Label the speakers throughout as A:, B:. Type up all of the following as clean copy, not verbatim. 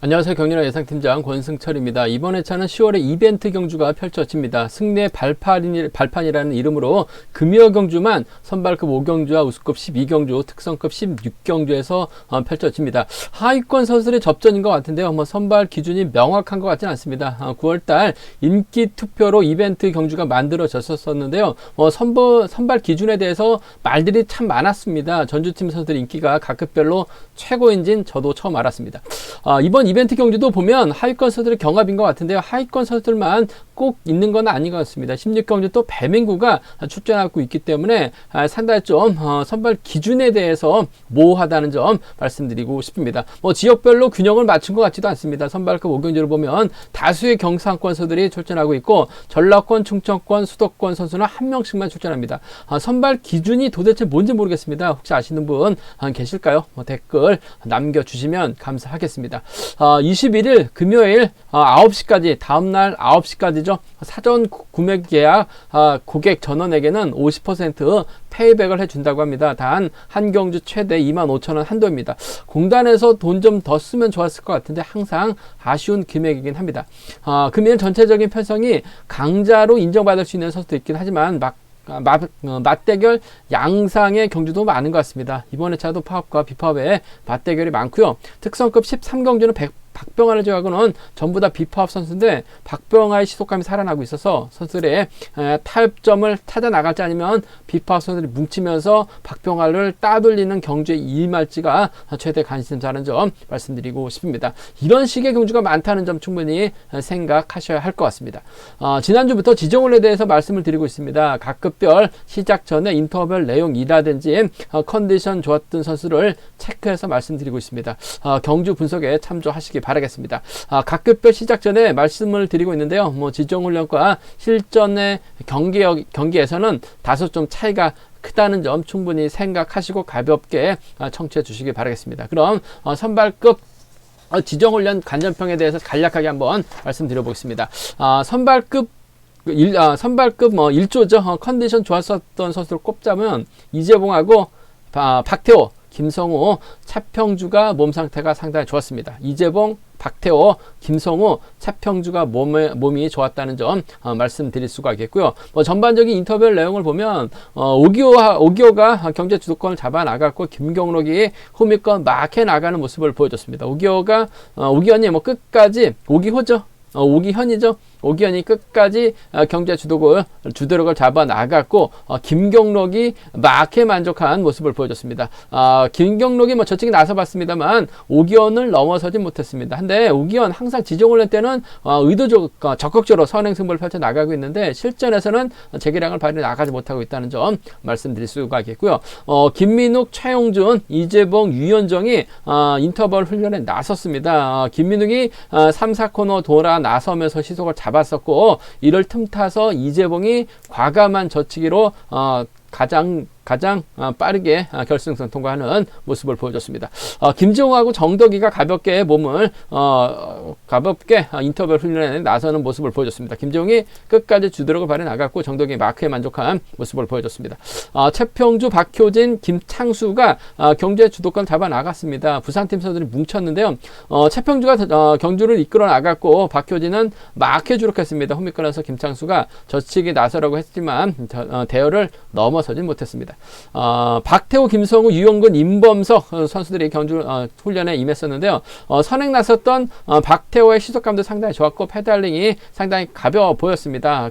A: 안녕하세요. 경륜아 예상팀장 권승철입니다. 이번 회차는 10월에 이벤트 경주가 펼쳐집니다. 승리의 발판이라는 이름으로 금요 경주만 선발급 5경주와 우수급 12경주, 특성급 16경주에서 펼쳐집니다. 하위권 선수들의 접전인 것 같은데요. 선발 기준이 명확한 것 같지는 않습니다. 9월달 인기 투표로 이벤트 경주가 만들어졌었는데요. 선발 기준에 대해서 말들이 참 많았습니다. 전주팀 선수들 인기가 각급별로 최고인지는 저도 처음 알았습니다. 이번 이벤트 경주도 보면 하위권 선수들의 경합인 것 같은데요. 하위권 선수들만 꼭 있는 건 아닌 것 같습니다. 16경주 또 배민구가 출전하고 있기 때문에 상당히 좀 선발 기준에 대해서 모호하다는 점 말씀드리고 싶습니다. 지역별로 균형을 맞춘 것 같지도 않습니다. 선발급 5경주를 보면 다수의 경상권 선수들이 출전하고 있고 전라권, 충청권, 수도권 선수는 한 명씩만 출전합니다. 선발 기준이 도대체 뭔지 모르겠습니다. 혹시 아시는 분 계실까요? 댓글 남겨주시면 감사하겠습니다. 21일 금요일 9시까지 다음날 9시까지죠. 사전 구매 계약 고객 전원에게는 50% 페이백을 해준다고 합니다. 단 한 경주 최대 25,000원 한도입니다. 공단에서 돈 좀 더 쓰면 좋았을 것 같은데 항상 아쉬운 금액이긴 합니다. 금일 전체적인 편성이 강자로 인정받을 수 있는 선수도 있긴 하지만 맞대결 양상의 경주도 많은 것 같습니다. 이번 회차도 파업과 비파업에 맞대결이 많고요. 특성급 13경주는 박병하를 제외하고는 전부 다 비파업 선수인데 박병하의 시속감이 살아나고 있어서 선수들의 타협점을 찾아 나갈지 아니면 비파업 선수들이 뭉치면서 박병하를 따돌리는 경주에 임할지가 최대 관심사라는 점 말씀드리고 싶습니다. 이런 식의 경주가 많다는 점 충분히 생각하셔야 할 것 같습니다. 지난주부터 지정훈련에 대해서 말씀을 드리고 있습니다. 각급별 시작 전에 인터벌 내용이라든지 컨디션 좋았던 선수를 체크해서 말씀드리고 있습니다. 경주 분석에 참조하시기 바라겠습니다. 각급별 시작 전에 말씀을 드리고 있는데요. 지정훈련과 실전의 경기에서는 다소 좀 차이가 크다는 점 충분히 생각하시고 가볍게 청취해 주시기 바라겠습니다. 그럼 선발급 지정훈련 간전평에 대해서 간략하게 한번 말씀드려 보겠습니다. 선발급 1조죠. 컨디션 좋았었던 선수를 꼽자면 이재봉하고 박태호, 김성우, 차평주가 몸 상태가 상당히 좋았습니다. 이재봉, 박태호, 김성우, 차평주가 몸이 좋았다는 점 말씀드릴 수가 있겠고요. 전반적인 인터뷰 내용을 보면 오기호가 경제 주도권을 잡아 나갔고 김경록이 후미권 막 해 나가는 모습을 보여줬습니다. 오기현이 끝까지 오기현이죠. 오기현이 끝까지 경제 주도력을 잡아 나갔고 김경록이 막해 만족한 모습을 보여줬습니다. 김경록이 저쪽에 나서 봤습니다만 오기현을 넘어서지 못했습니다. 근데 오기현 항상 지정훈련 때는 적극적으로 선행승부를 펼쳐 나가고 있는데 실전에서는 재기량을 발휘해 나가지 못하고 있다는 점 말씀드릴 수가 있겠고요. 김민욱, 최용준, 이재봉, 유현정이 인터벌 훈련에 나섰습니다. 김민욱이 3, 4코너 돌아 나서면서 시속을 잡았었고 이를 틈타서 이재봉이 과감한 저치기로 가장 빠르게 결승선 통과하는 모습을 보여줬습니다. 김정우하고 정덕이가 가볍게 인터벌 훈련에 나서는 모습을 보여줬습니다. 김정우이 끝까지 주도력을 발휘해 나갔고 정덕이 마크에 만족한 모습을 보여줬습니다. 최평주, 박효진, 김창수가 경주의 주도권 잡아 나갔습니다. 부산팀 선수들이 뭉쳤는데요. 최평주가 경주를 이끌어 나갔고 박효진은 마크에 주력했습니다. 홈미권에서 김창수가 저치기 나서라고 했지만 대열을 넘어서지 못했습니다. 박태호, 김성우, 유영근, 임범석 선수들이 경주 훈련에 임했었는데요. 선행 나섰던 박태호의 시속감도 상당히 좋았고 페달링이 상당히 가벼워 보였습니다.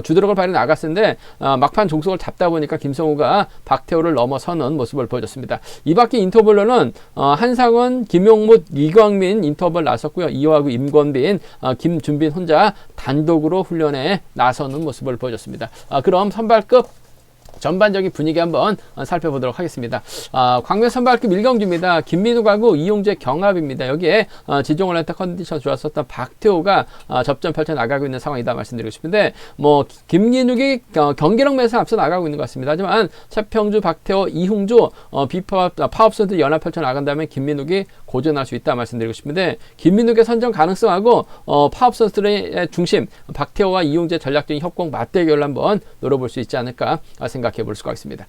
A: 주도력을 발휘해 나갔는데 막판 종속을 잡다 보니까 김성우가 박태호를 넘어서는 모습을 보여줬습니다. 이 밖에 인터벌로는 한상원, 김용무, 이광민 인터벌 나섰고요. 이호하고 임권빈, 김준빈 혼자 단독으로 훈련에 나서는 모습을 보여줬습니다. 그럼 선발급 전반적인 분위기 한번 살펴보도록 하겠습니다. 광명 선발급 1경주입니다. 김민욱하고 이용재 경합입니다. 여기에 지정훈련 때 컨디션 좋았었던 박태호가 접전 펼쳐 나가고 있는 상황이다 말씀드리고 싶은데 김민욱이 경기력 매서 앞서 나가고 있는 것 같습니다. 하지만 최평주, 박태호, 이흥주 파업 선수 연합 펼쳐 나간다면 김민욱이 고전할 수 있다 말씀드리고 싶은데 김민욱의 선정 가능성하고 파업 선수들의 중심 박태호와 이용재 전략적인 협공 맞대결을 한번 노려볼 수 있지 않을까 생각 생각해 볼 수가 있습니다.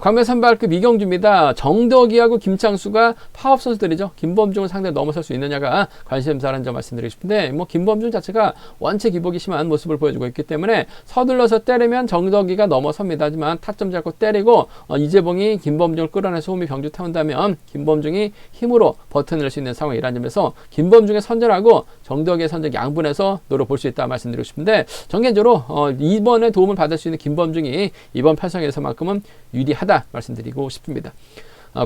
A: 광명 선발급 이경주입니다. 정덕이하고 김창수가 파업 선수들이죠. 김범중을 상대로 넘어설 수 있느냐가 관심사라는 점 말씀드리고 싶은데 뭐 김범중 자체가 원체 기복이 심한 모습을 보여주고 있기 때문에 서둘러서 때리면 정덕이가 넘어섭니다. 하지만 타점 잡고 때리고 이재봉이 김범중을 끌어내서 홈이 병주 태운다면 김범중이 힘으로 버텨낼 수 있는 상황이라는 점에서 김범중의 선전하고 정덕이의 선전 양분해서 노려볼 수 있다 말씀드리고 싶은데 전개적으로 이번에 도움을 받을 수 있는 김범중이 이번 편성에서만큼은 유리하다 말씀드리고 싶습니다.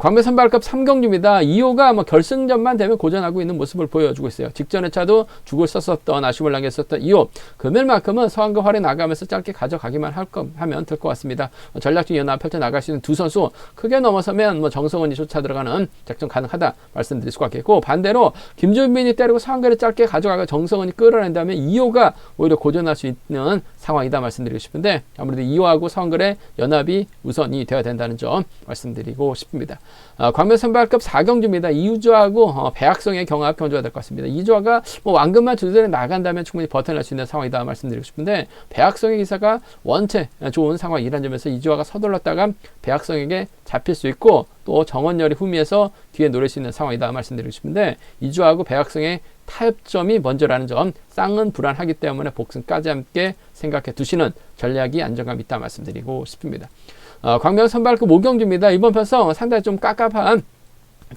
A: 광명 선발급 3경주입니다. 2호가 결승전만 되면 고전하고 있는 모습을 보여주고 있어요. 직전의 차도 죽을 썼었던 아쉬움을 남겼었던 2호. 금일만큼은 서한급 활에 나가면서 짧게 가져가기만 하면 될 것 같습니다. 전략적 연합 펼쳐 나갈 수 있는 두 선수 크게 넘어서면 정성원이 쫓아 들어가는 작전 가능하다 말씀드릴 수가 있겠고 반대로 김준빈이 때리고 서한급을 짧게 가져가고 정성원이 끌어낸다면 2호가 오히려 고전할 수 있는 상황이다 말씀드리고 싶은데 아무래도 2호하고 서한급의 연합이 우선이 되어야 된다는 점 말씀드리고 싶습니다. 광명 선발급 4경주입니다. 이우주하고 배학성의 경합 경주가 될 것 같습니다. 이주아가 완급만 조절해 나간다면 충분히 버텨낼 수 있는 상황이다 말씀드리고 싶은데 배학성의 기사가 원체 좋은 상황이라는 점에서 이주아가 서둘렀다가 배학성에게 잡힐 수 있고 또 정원열이 후미에서 뒤에 노릴 수 있는 상황이다 말씀드리고 싶은데 이주아하고 배학성의 타협점이 먼저라는 점 쌍은 불안하기 때문에 복승까지 함께 생각해 두시는 전략이 안정감 있다 말씀드리고 싶습니다. 광명 선발급 5경주입니다. 이번 편성 상당히 좀 깝깝한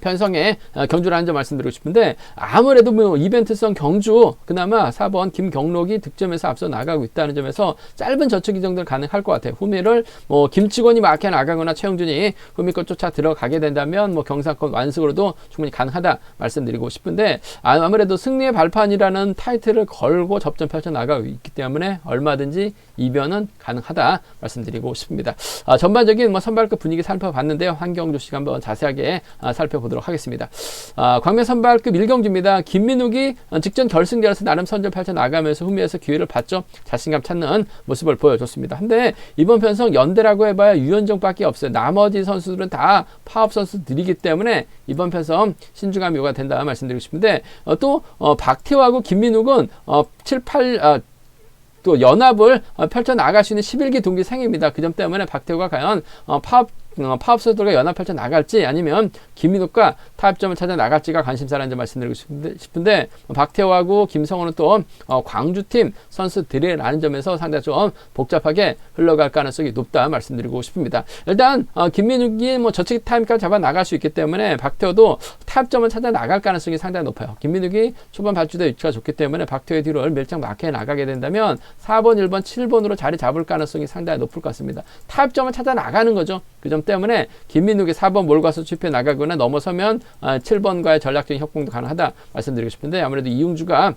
A: 편성에 경주라는 점 말씀드리고 싶은데 아무래도 이벤트성 경주 그나마 4번 김경록이 득점에서 앞서 나가고 있다는 점에서 짧은 저축이 정도는 가능할 것 같아요. 후미를 김치곤이 막혀 나가거나 최영준이 후미권 쫓아 들어가게 된다면 경상권 완승으로도 충분히 가능하다 말씀드리고 싶은데 아무래도 승리의 발판이라는 타이틀을 걸고 접전 펼쳐 나가고 있기 때문에 얼마든지 이변은 가능하다 말씀드리고 싶습니다. 전반적인 선발급 분위기 살펴봤는데요. 한경주 씨가 한번 자세하게 살펴보도록 하겠습니다. 광명 선발급 1경주입니다. 김민욱이 직전 결승전에서 나름 선전 펼쳐 나가면서 후미에서 기회를 봤죠. 자신감 찾는 모습을 보여줬습니다. 근데 이번 편성 연대라고 해봐야 유현정밖에 없어요. 나머지 선수들은 다 파업 선수들이기 때문에 이번 편성 신중함이 요구가 된다 말씀드리고 싶은데 또 박태호하고 김민욱은 7, 8 또 연합을 펼쳐 나갈 수 있는 11기 동기 생입니다. 그 점 때문에 박태호가 과연 파업 선수들과 연합 펼쳐 나갈지 아니면 김민욱과 타협점을 찾아 나갈지가 관심사라는 점 말씀드리고 싶은데 박태호하고 김성호는 또 광주팀 선수들이라는 점에서 상당히 좀 복잡하게 흘러갈 가능성이 높다 말씀드리고 싶습니다. 일단 김민욱이 저치기 타임까지 잡아 나갈 수 있기 때문에 박태호도 타협점을 찾아 나갈 가능성이 상당히 높아요. 김민욱이 초반 발주대 위치가 좋기 때문에 박태호의 뒤를 밀착 마크에 나가게 된다면 4번, 1번, 7번으로 자리 잡을 가능성이 상당히 높을 것 같습니다. 타협점을 찾아 나가는 거죠. 그 점 때문에 김민욱이 4번 몰고 와서 취입해 나가거나 넘어서면 7번과의 전략적인 협공도 가능하다 말씀드리고 싶은데 아무래도 이용주가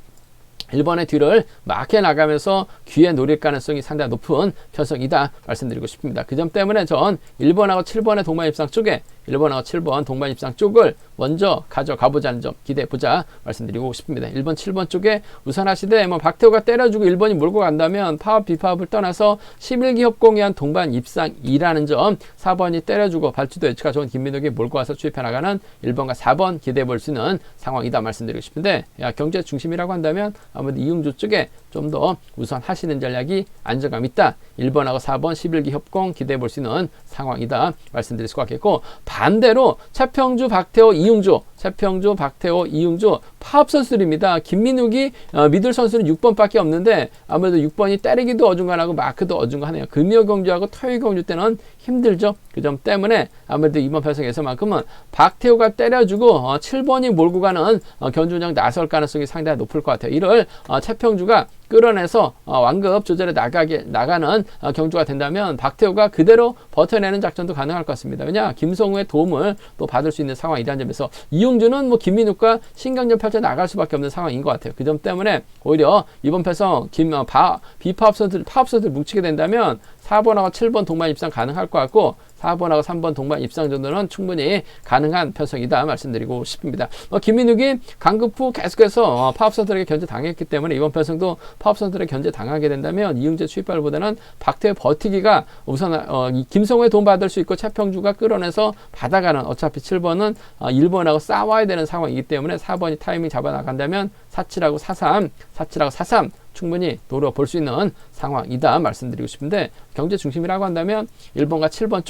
A: 1번의 뒤를 막혀 나가면서 귀에 노릴 가능성이 상당히 높은 편성이다 말씀드리고 싶습니다. 그 점 때문에 전 1번하고 7번의 동반 입상 쪽에 1번하고 7번 동반 입상 쪽을 먼저 가져가보자는 점 기대해보자 말씀드리고 싶습니다. 1번, 7번 쪽에 우선 하시되 박태호가 때려주고 1번이 몰고 간다면 파업, 비파업을 떠나서 11기 협공에 한 동반 입상이라는 점 4번이 때려주고 발주도 예측가 좋은 김민욱이 몰고 와서 추입해 나가는 1번과 4번 기대해볼 수 있는 상황이다 말씀드리고 싶은데 경제 중심이라고 한다면 아무래도 이용주 쪽에 좀 더 우선 하시는 전략이 안정감 있다. 1번하고 4번 11기 협공 기대해볼 수 있는 상황이다 말씀드릴 수가 있겠고 반대로 차평주, 박태호, 이용주 차평주, 박태호, 이용주 파업 선수들입니다. 김민욱이 믿을 선수는 6번밖에 없는데 아무래도 6번이 때리기도 어중간하고 마크도 어중간하네요. 금요경주하고 토요경주 때는 힘들죠. 그 점 때문에 아무래도 이번 편성에서만큼은 박태호가 때려주고 7번이 몰고 가는 견주운영 나설 가능성이 상당히 높을 것 같아요. 이를 차평주가 끌어내서 완급 조절에 나가는 경주가 된다면 박태호가 그대로 버텨내는 작전도 가능할 것 같습니다. 왜냐 김성우의 도움을 또 받을 수 있는 상황이라는 점에서 이용주는 김민욱과 신경전 펼쳐 나갈 수밖에 없는 상황인 것 같아요. 그 점 때문에 오히려 이번 편성 비파업 선수들 뭉치게 된다면 4번하고 7번 동반 입상 가능할 것 같고 4번하고 3번 동반 입상 정도는 충분히 가능한 편성이다 말씀드리고 싶습니다. 김민욱이 강급 후 계속해서 파업선들에게 견제 당했기 때문에 이번 편성도 파업선들에게 견제 당하게 된다면 이응재 추입발보다는 박태호 버티기가 우선 김성호의 도움 받을 수 있고 차평주가 끌어내서 받아가는 어차피 7번은 1번하고 싸워야 되는 상황이기 때문에 4번이 타이밍 잡아 나간다면 47하고 43 충분히 노려볼 수 있는 상황이다 말씀드리고 싶은데, 경제 중심이라고 한다면 1번과 7번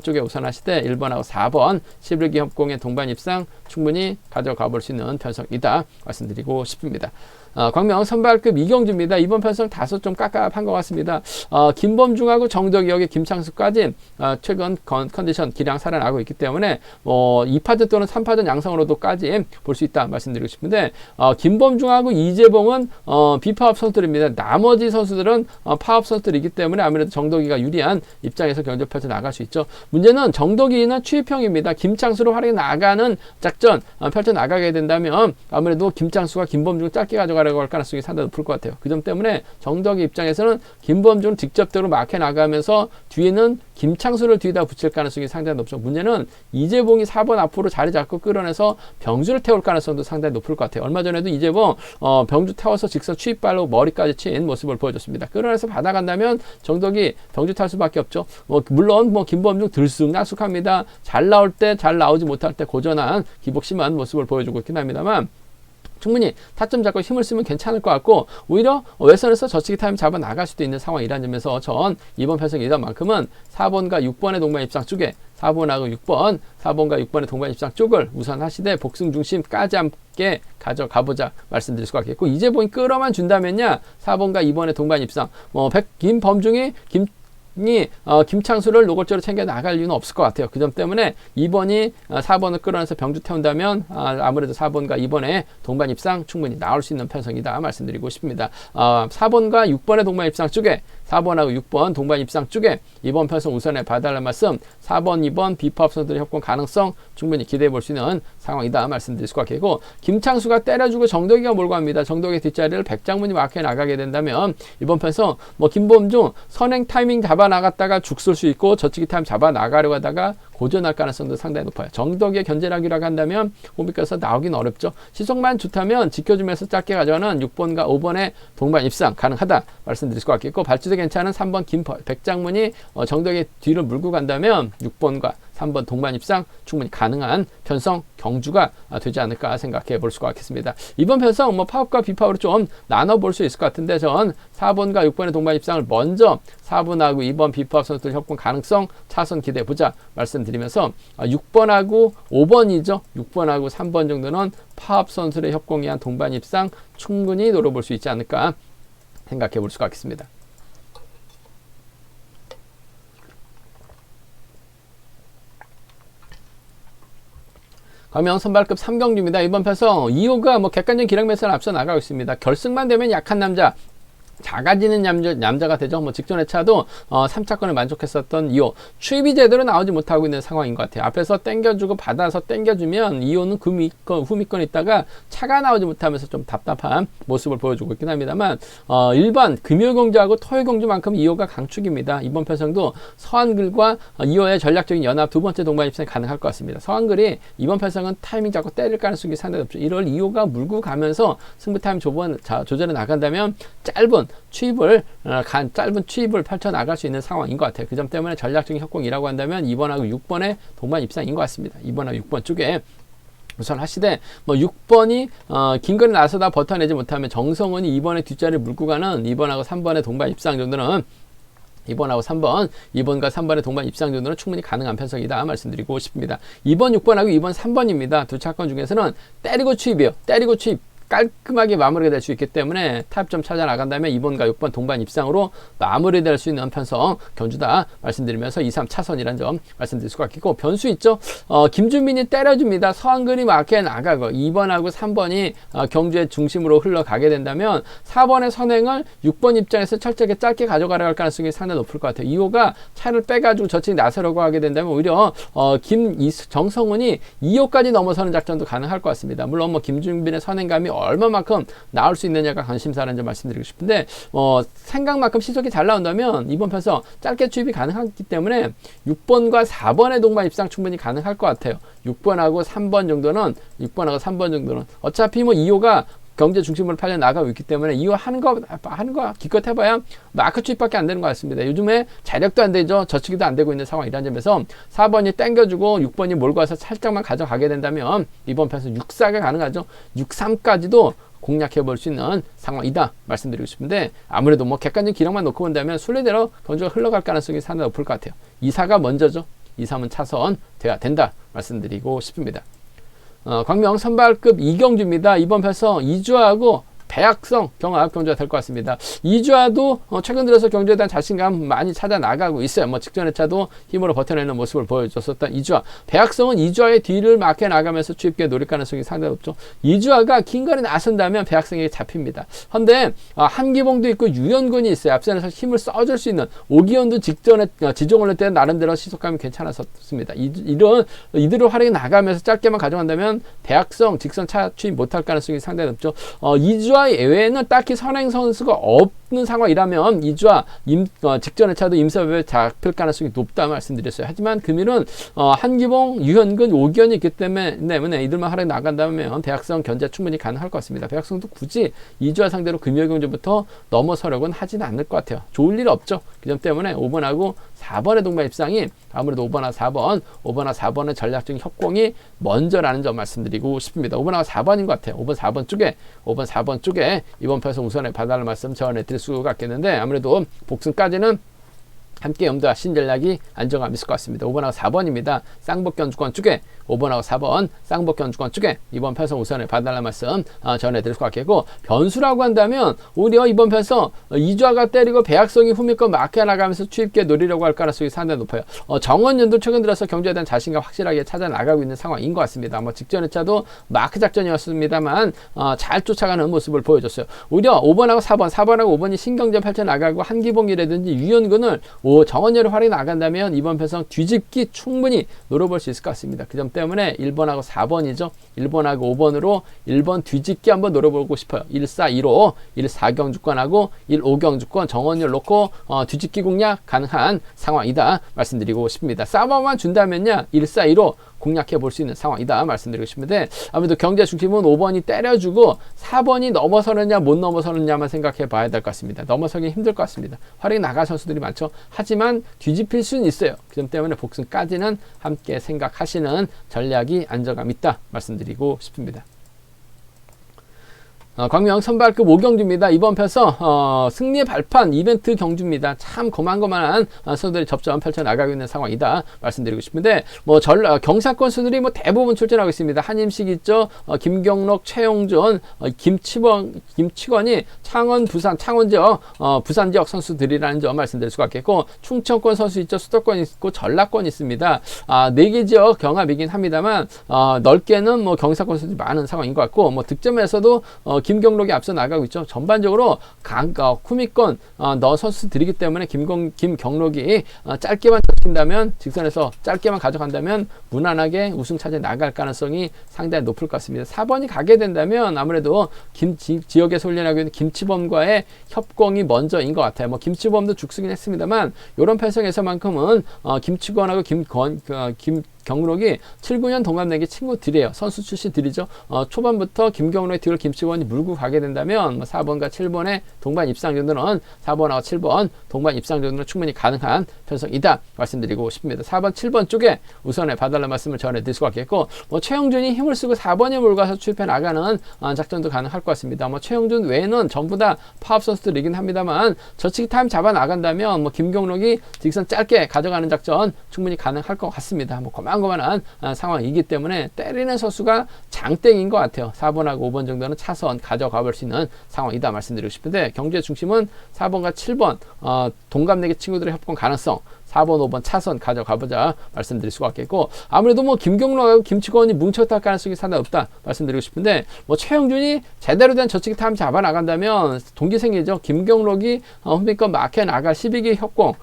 A: 쪽에 우선하시되 1번하고 4번 11기 협공의 동반 입상 충분히 가져가 볼 수 있는 편성이다 말씀드리고 싶습니다. 광명 선발급 이경주입니다. 이번 편성 다소 좀 깝깝한 것 같습니다. 김범중하고 정덕이역의 김창수까지 최근 컨디션 기량 살아나고 있기 때문에 2파전 또는 3파전 양성으로도까지 볼 수 있다 말씀드리고 싶은데, 김범중하고 이재봉은 비파업 선수들입니다. 나머지 선수들은 파업 선수들이기 때문에 아무래도 정덕이가 유리한 입장에서 경기를 펼쳐 나갈 수 있죠. 문제는 정덕이는 취입형입니다. 김창수로 활약해 나가는 작전 펼쳐 나가게 된다면 아무래도 김창수가 김범중을 짧게 가져가려고 할 가능성이 상당히 높을 것 같아요. 그 점 때문에 정덕이 입장에서는 김범중을 직접적으로 막혀 나가면서 뒤에는 김창수를 뒤에다 붙일 가능성이 상당히 높죠. 문제는 이재봉이 4번 앞으로 자리 잡고 끌어내서 병주를 태울 가능성도 상당히 높을 것 같아요. 얼마 전에도 이재봉 병주 태워서 직선 추입발로 머리까지 친 모습을 보여줬습니다. 끌어내서 받아간다면 정덕이 병주 탈 수밖에 없죠. 물론 김범중 들쑥날쑥합니다. 잘 나올 때 잘 나오지 못할 때 고전한 기복심한 모습을 보여주고 있긴 합니다만, 충분히 타점 잡고 힘을 쓰면 괜찮을 것 같고, 오히려 외선에서 저치기 타임 잡아 나갈 수도 있는 상황이라는 점에서 전 이번 편성이다만큼은 4번과 6번의 동반 입상 쪽에 4번과 6번의 동반 입상 쪽을 우선하시되 복승 중심까지 함께 가져가보자 말씀드릴 수가 있겠고, 이재봉이 끌어만 준다면야 4번과 2번의 동반 입상 김범중이 김창수를 노골적으로 챙겨 나갈 이유는 없을 것 같아요. 그 점 때문에 2번이 4번을 끌어내서 병주 태운다면 아무래도 4번과 2번의 동반 입상 충분히 나올 수 있는 편성이다 말씀드리고 싶습니다. 4번과 6번의 동반 입상 쪽에 4번하고 6번 동반 입상 쪽에 이번 편성 우선에 봐달라는 말씀, 4번, 2번 비파업 선수들의 협공 가능성 충분히 기대해 볼 수 있는 상황이다 말씀드릴 수가 있겠고, 김창수가 때려주고 정덕이가 몰고 갑니다. 정덕의 뒷자리를 백장문이 막혀 나가게 된다면 이번 편성 김범중 선행 타이밍 잡아 나갔다가 죽 쓸 수 있고 저치기 타임 잡아 나가려고 하다가 고전할 가능성도 상당히 높아요. 정덕의 견제락이라고 한다면 홈비께서 나오긴 어렵죠. 시속만 좋다면 지켜주면서 짧게 가져가는 6번과 5번의 동반 입상 가능하다 말씀드릴 것 같겠고, 발주도 괜찮은 3번 김펄 백장문이 정덕의 뒤를 물고 간다면 6번과 3번 동반 입상 충분히 가능한 편성 경주가 되지 않을까 생각해 볼 수가 있겠습니다. 이번 편성 파업과 비파업으로 좀 나눠볼 수 있을 것 같은데, 전 4번과 6번의 동반 입상을 먼저 4번하고 2번 비파업 선수들 협공 가능성 차선 기대해 보자 말씀드리면서 6번하고 5번이죠. 6번하고 3번 정도는 파업 선수들의 협공에 한 동반 입상 충분히 노려볼 수 있지 않을까 생각해 볼 수가 있겠습니다. 광명 선발급 3경주입니다. 이번 편성 2호가 객관적인 기량 매선을 앞서 나가고 있습니다. 결승만 되면 약한 남자, 작아지는 남자가 되죠. 직전 회차도 3차권을 만족했었던 2호. 추입이 제대로 나오지 못하고 있는 상황인 것 같아요. 앞에서 땡겨주고 받아서 땡겨주면 2호는 후미권 있다가 차가 나오지 못하면서 좀 답답한 모습을 보여주고 있긴 합니다만, 일반 금요일경주하고 토요일경주만큼 2호가 강축입니다. 이번 편성도 서한글과 2호의 전략적인 연합 두 번째 동반 입상이 가능할 것 같습니다. 서한글이 이번 편성은 타이밍 잡고 때릴 가능성이 상당히 높죠. 이걸 2호가 물고 가면서 승부 타임 조절해 나간다면 짧은 추입을 펼쳐 나갈 수 있는 상황인 것 같아요. 그 점 때문에 전략적인 협공이라고 한다면 2번하고 6번의 동반 입상인 것 같습니다. 2번하고 6번 쪽에 우선 하시되 6번이 긴 거리 나서다 버텨내지 못하면 정성훈이 2번의 뒷자리를 물고 가는 2번하고 3번의 동반 입상 정도는 2번하고 3번, 2번과 3번의 동반 입상 정도는 충분히 가능한 편성이다 말씀드리고 싶습니다. 2번, 6번하고 2번, 3번입니다. 두 차권 중에서는 때리고 추입이에요. 때리고 추입. 깔끔하게 마무리가 될 수 있기 때문에 타협점 찾아 나간다면 2번과 6번 동반 입상으로 마무리될 수 있는 편성 경주다 말씀드리면서 2, 3차선이라는 점 말씀드릴 수가 있겠고, 변수 있죠. 김준민이 때려줍니다. 서한근이 막혀 나가고 2번하고 3번이 경주의 중심으로 흘러가게 된다면 4번의 선행을 6번 입장에서 철저하게 짧게 가져가려 할 가능성이 상당히 높을 것 같아요. 2호가 차를 빼가지고 저측 나서려고 하게 된다면 오히려 정성훈이 2호까지 넘어서는 작전도 가능할 것 같습니다. 물론 김준빈의 선행감이 얼마만큼 나올 수 있느냐가 관심사라는 점 말씀드리고 싶은데, 생각만큼 시속이 잘 나온다면 이번 편성 짧게 추입이 가능하기 때문에 6번과 4번의 동반 입상 충분히 가능할 것 같아요. 6번하고 3번 정도는 어차피 2호가 경제 중심으로 팔려 나가고 있기 때문에 2호 하는 거 기껏 해봐야 마크 추입밖에 안 되는 것 같습니다. 요즘에 자력도 안 되죠. 저치기도 안 되고 있는 상황이라는 점에서 4번이 땡겨주고 6번이 몰고 와서 살짝만 가져가게 된다면 이번 편에서 6-4가 가능하죠. 6-3까지도 공략해 볼 수 있는 상황이다 말씀드리고 싶은데, 아무래도 뭐 객관적인 기록만 놓고 본다면 순례대로 경주가 흘러갈 가능성이 상당히 높을 것 같아요. 2사가 먼저죠. 2, 3은 차선 돼야 된다 말씀드리고 싶습니다. 광명 선발급 이경주입니다. 이번 편성 이주하고 배악성 경합 경주가 될 것 같습니다. 이주아도 최근 들어서 경주에 대한 자신감 많이 찾아 나가고 있어요. 뭐 직전에 차도 힘으로 버텨내는 모습을 보여줬었던 이주아. 배악성은 이주아의 뒤를 막혀 나가면서 추입기에 노릴 가능성이 상당히 높죠. 이주아가 긴 거리 나선다면 배악성에게 잡힙니다. 그런데 한기봉도 있고 유연군이 있어요. 앞선에서 힘을 써줄 수 있는 오기현도 직전에 지종을 낼 때 나름대로 시속감이 괜찮았었습니다. 이들을 활용해 나가면서 짧게만 가져간다면 배악성 직선 차 추입 못할 가능성이 상당히 높죠. 이주아 예외에는 딱히 선행 선수가 없는 상황이라면 이주아 직전의 차도 임사부에 잡힐 가능성이 높다 말씀드렸어요. 하지만 금일은 한기봉, 유현근, 오기현이 있기 때문에 이들만 활약 나간다면 대학성 견제 충분히 가능할 것 같습니다. 대학성도 굳이 이주아 상대로 금요경주부터 넘어서려고는 하지는 않을 것 같아요. 좋을 일 없죠. 그 점 때문에 5번하고 4번의 동반 입상이 아무래도 5번하고 4번의 전략적인 협공이 먼저라는 점 말씀드리고 싶습니다. 5번하고 4번인 것 같아요. 5번, 4번 쪽에 이번 편에서 우선에 봐달라는 말씀 전해드릴 수가 있겠는데, 아무래도 복승까지는 함께 염두하신 전략이 안정감 있을 것 같습니다. 5번하고 4번입니다. 쌍복견주권 쪽에 5번하고 4번 쌍복견주권 쪽에 이번 편성 우선을 봐달라는 말씀 전해드릴 것 같겠고, 변수라고 한다면 오히려 이번 편성 이주아가 때리고 배악성이 후미권 막혀 나가면서 추입기에 노리려고 할 가능성이 상당히 높아요. 정원연도 최근 들어서 경주에 대한 자신감 확실하게 찾아 나가고 있는 상황인 것 같습니다. 직전의 차도 마크 작전이었습니다만 잘 쫓아가는 모습을 보여줬어요. 오히려 5번하고 4번하고 5번이 신경전 펼쳐 나가고 한기봉이라든지 유연근을 정원열을 활용해 나간다면 이번 편성 뒤집기 충분히 노려볼 수 있을 것 같습니다. 그 점 때문에 1번하고 4번이죠. 1번하고 5번으로 1번 뒤집기 한번 노려보고 싶어요. 1-4-2로 1-4경주권하고 1-5경주권 정원열 놓고 뒤집기 공략 가능한 상황이다 말씀드리고 싶습니다. 싸움만 준다면요 1-4-2로 공략해 볼 수 있는 상황이다 말씀드리고 싶은데, 아무래도 경제 중심은 5번이 때려주고 4번이 넘어서느냐 못 넘어서느냐만 생각해 봐야 될 것 같습니다. 넘어서기 힘들 것 같습니다. 활용이 나갈 선수들이 많죠. 하지만 뒤집힐 수는 있어요. 그 점 때문에 복승까지는 함께 생각하시는 전략이 안정감 있다 말씀드리고 싶습니다. 광명 선발급 5경주입니다. 이번 편서 승리의 발판 이벤트 경주입니다. 참 고만고만한 선수들이 접전 펼쳐 나가고 있는 상황이다 말씀드리고 싶은데, 경사권 선수들이 대부분 출전하고 있습니다. 한임식 있죠. 김경록, 최용준, 김치권이 창원, 부산, 창원 지역 부산 지역 선수들이라는 점 말씀드릴 수가 있겠고, 충청권 선수 있죠. 수도권 있고 전라권 있습니다. 4개 지역 경합이긴 합니다만 넓게는 경사권 선수들이 많은 상황인 것 같고, 득점에서도 김경록이 앞서 나가고 있죠. 전반적으로 후미권 선수들이기 때문에 김경록이 짧게만 던진다면, 직선에서 짧게만 가져간다면 무난하게 우승 차지에 나갈 가능성이 상당히 높을 것 같습니다. 4번이 가게 된다면 아무래도 지역에서 훈련하고 있는 김치범과의 협공이 먼저인 것 같아요. 김치범도 죽쓰긴 했습니다만 이런 편성에서만큼은 김치권하고 경록이 7, 9년 동갑내기 친구들이에요. 선수 출신들이죠. 초반부터 김경록의 뒤를 김치권이 물고 가게 된다면 4번과 7번의 동반 입상 정도는 4번하고 7번 동반 입상 정도는 충분히 가능한 편성이다 말씀드리고 싶습니다. 4번, 7번 쪽에 우선에 봐달라는 말씀을 전해드릴 수가 있겠고, 최영준이 힘을 쓰고 4번에 몰가서 추입해 나가는 작전도 가능할 것 같습니다. 최영준 외에는 전부 다 파업 선수들이긴 합니다만 저치기 타임 잡아 나간다면 김경록이 직선 짧게 가져가는 작전 충분히 가능할 것 같습니다. 고만고만한 상황이기 때문에 때리는 선수가 장땡인 것 같아요. 4번하고 5번 정도는 차선 가져가 볼 수 있는 상황이다 말씀드리고 싶은데, 경주의 중심은 4번과 7번 동갑내기 친구들의 협공 가능성, 4번, 5번 차선 가져가보자 말씀드릴 수가 있겠고, 아무래도 김경록하고 김치권이 뭉쳤다 할 가능성이 상당히 없다 말씀드리고 싶은데, 최영준이 제대로 된 저치기 타임 잡아 나간다면 동기 생기죠. 김경록이 후미권 막혀 나갈 12기 협공,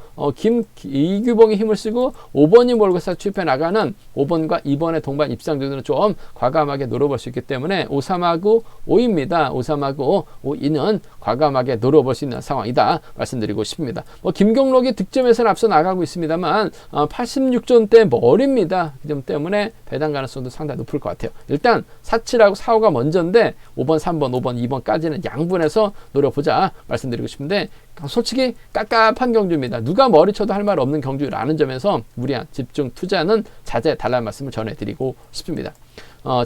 A: 이규봉이 힘을 쓰고 5번이 몰고서 추입해 나가는 5번과 2번의 동반 입상 정도는 좀 과감하게 노려볼 수 있기 때문에 5, 3하고 5입니다. 5, 3하고 5, 2는 과감하게 노려볼 수 있는 상황이다 말씀드리고 싶습니다. 김경록이 득점에서는 앞서 나가고 있습니다만 86점대 머리입니다. 그 점 때문에 배당 가능성도 상당히 높을 것 같아요. 일단 4, 7하고 4, 5가 먼저인데 5번, 3번, 5번, 2번까지는 양분해서 노려보자 말씀드리고 싶은데, 솔직히 깝깝한 경주입니다. 누가 머리 쳐도 할 말 없는 경주라는 점에서 무리한 집중 투자는 자제 달라는 말씀을 전해드리고 싶습니다.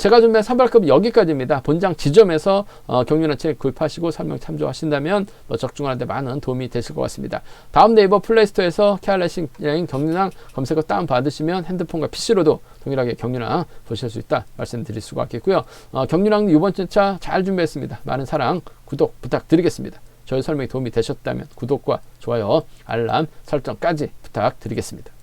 A: 제가 준비한 선발급 여기까지입니다. 본장 지점에서 경륜한 책 구입하시고 설명 참조하신다면 적중하는 데 많은 도움이 되실 것 같습니다. 다음 네이버 플레이스토어에서 케어레싱 경륜왕 검색어 다운받으시면 핸드폰과 PC로도 동일하게 경륜왕 보실 수 있다 말씀드릴 수가 있겠고요. 경륜왕 이번 주차 잘 준비했습니다. 많은 사랑, 구독 부탁드리겠습니다. 저희 설명이 도움이 되셨다면 구독과 좋아요, 알람 설정까지 부탁드리겠습니다.